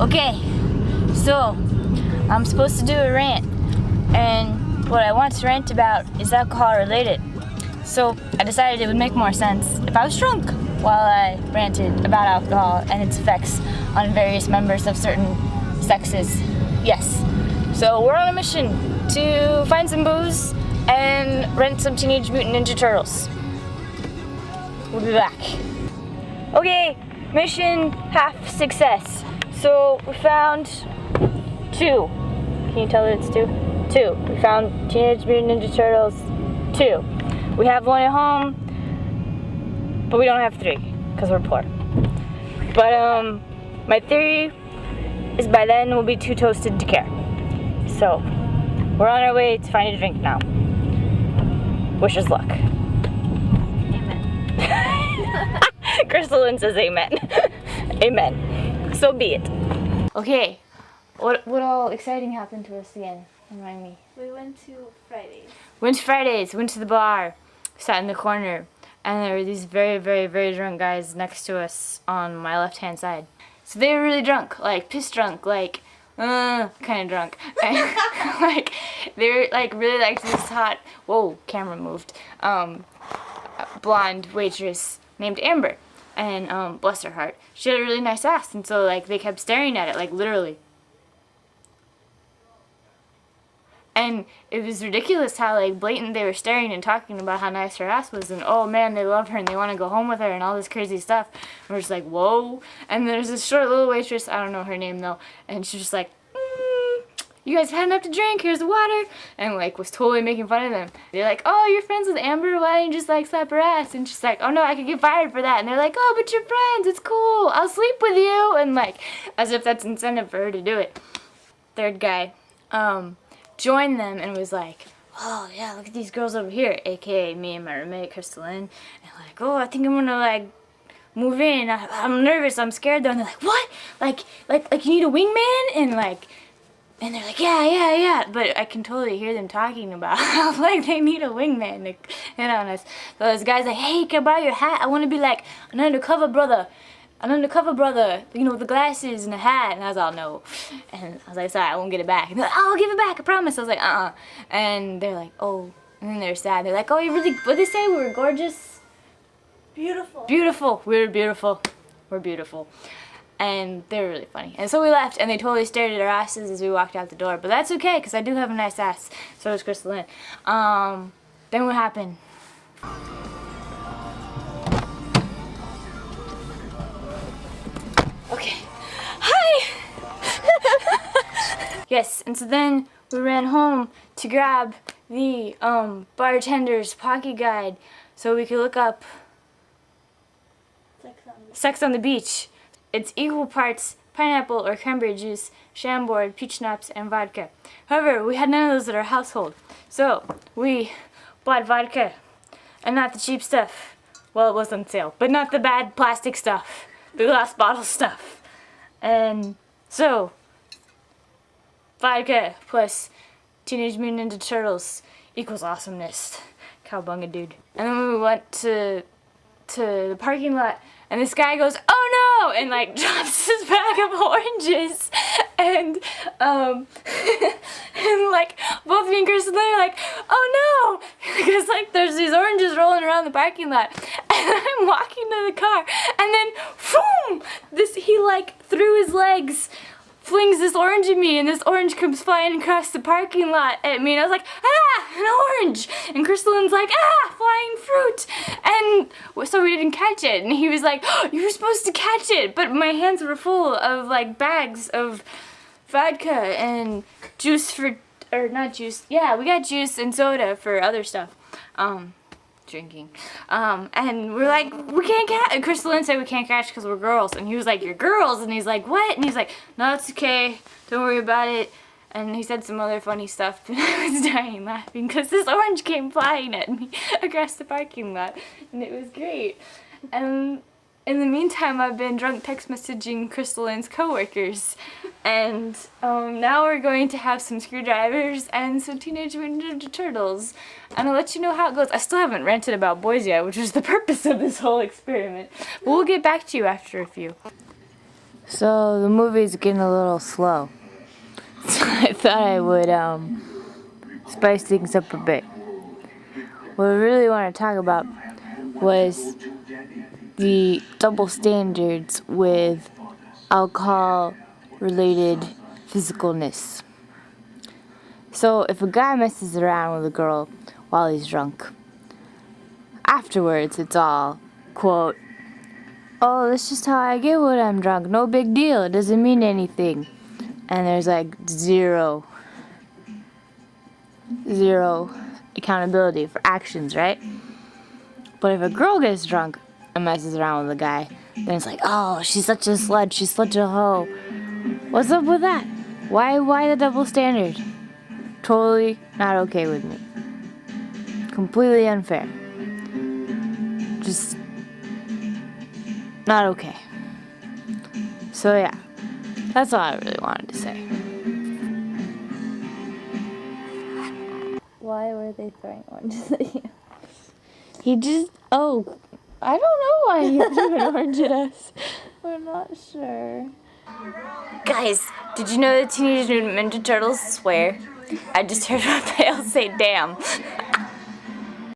Okay, so I'm supposed to do a rant, and what I want to rant about is alcohol related. So I decided it would make more sense if I was drunk while I ranted about alcohol and its effects on various members of certain sexes. Yes. So we're on a mission to find some booze and rent some Teenage Mutant Ninja Turtles. We'll be back. Okay, mission half success. So we found 2. Can you tell that it's 2? 2. We found Teenage Mutant Ninja Turtles 2. We have 1 at home, but we don't have 3 because we're poor. But my theory is by then we'll be too toasted to care. So we're on our way to find a drink now. Wish us luck. Amen. Crystal Lynn says amen. Amen. So be it. Okay, what all exciting happened to us again? Remind me. We went to Fridays. Went to the bar, sat in the corner, and there were these very, very, very drunk guys next to us on my left-hand side. So they were really drunk, like piss drunk, like kind of drunk. And, like they were like really liked this hot, whoa, camera moved, blonde waitress named Amber. And bless her heart, she had a really nice ass, and so like they kept staring at it, like literally. And it was ridiculous how like blatant they were staring and talking about how nice her ass was, and oh man, they love her and they want to go home with her and all this crazy stuff. And we're just like, whoa. And there's this short little waitress, I don't know her name though, and she's just like, you guys had enough to drink, here's the water, and like was totally making fun of them. They're like, oh, you're friends with Amber, why don't you just like slap her ass? And she's like, oh no, I could get fired for that. And they're like, oh, but you're friends, it's cool, I'll sleep with you, and like as if that's incentive for her to do it. Third guy joined them and was like, oh yeah, look at these girls over here, aka me and my roommate Crystal Lynn, and like, oh, I think I'm gonna like move in, I'm nervous, I'm scared though. And they're like, what, like you need a wingman? And they're like, yeah, but I can totally hear them talking about how like they need a wingman to hit on us. So this guy's like, hey, can I borrow your hat? I want to be like an undercover brother, you know, with the glasses and the hat. And I was all, no. And I was like, sorry, I won't get it back. And they're like, oh, I'll give it back, I promise. I was like, And they're like, oh. And then they're sad. They're like, oh, you really, what'd they say? We were gorgeous? Beautiful. Beautiful. We were beautiful. We're beautiful. And they were really funny. And so we left, and they totally stared at our asses as we walked out the door. But that's okay, because I do have a nice ass. So does Crystal Lynn. Then what happened? Okay. Hi! Yes, and so then we ran home to grab the bartender's pocket guide so we could look up Sex on the Beach. It's equal parts pineapple or cranberry juice, Chambord, peach schnapps, and vodka. However, we had none of those at our household. So we bought vodka, and not the cheap stuff. Well, it was on sale, but not the bad plastic stuff, the glass bottle stuff. And so, vodka plus Teenage Mutant Ninja Turtles equals awesomeness. Cowbunga, dude. And then we went to the parking lot, and this guy goes, oh no, and like drops his bag of oranges, and and like both me and Kristen are like, oh no, because like there's these oranges rolling around the parking lot, and I'm walking to the car, and then boom, he like through his legs flings this orange at me, and this orange comes flying across the parking lot at me, and I was like, ah, an orange! And Crystal Lynn's like, ah, flying fruit! And so we didn't catch it, and he was like, oh, you were supposed to catch it! But my hands were full of like bags of vodka and juice for, or not juice, yeah, we got juice and soda for other stuff. Drinking. And we're like, we can't catch, and Crystal Lynn said we can't catch because we're girls, and he was like, you're girls, and he's like, what? And he's like, no, it's okay, don't worry about it. And he said some other funny stuff, and I was dying laughing because this orange came flying at me across the parking lot, and it was great. And in the meantime, I've been drunk text messaging Crystal Lynn's coworkers, and now we're going to have some screwdrivers and some Teenage Mutant Ninja Turtles, and I'll let you know how it goes. I still haven't ranted about boys yet, which was the purpose of this whole experiment, but we'll get back to you after a few. So the movie's getting a little slow. So I thought I would spice things up a bit. What I really want to talk about was the double standards with alcohol-related physicalness. So if a guy messes around with a girl while he's drunk, afterwards it's all, quote, "Oh, that's just how I get when I'm drunk. No big deal. It doesn't mean anything." And there's like zero accountability for actions, right? But if a girl gets drunk and messes around with a guy, then it's like, "Oh, she's such a slut. She's such a hoe." What's up with that? Why the double standard? Totally not okay with me. Completely unfair. Just not okay. So yeah, that's all I really wanted to say. Why were they throwing oranges at you? I don't know why he threw an orange at us. We're not sure. Guys, did you know that Teenage Mutant Ninja Turtles swear? I just heard my pal say damn.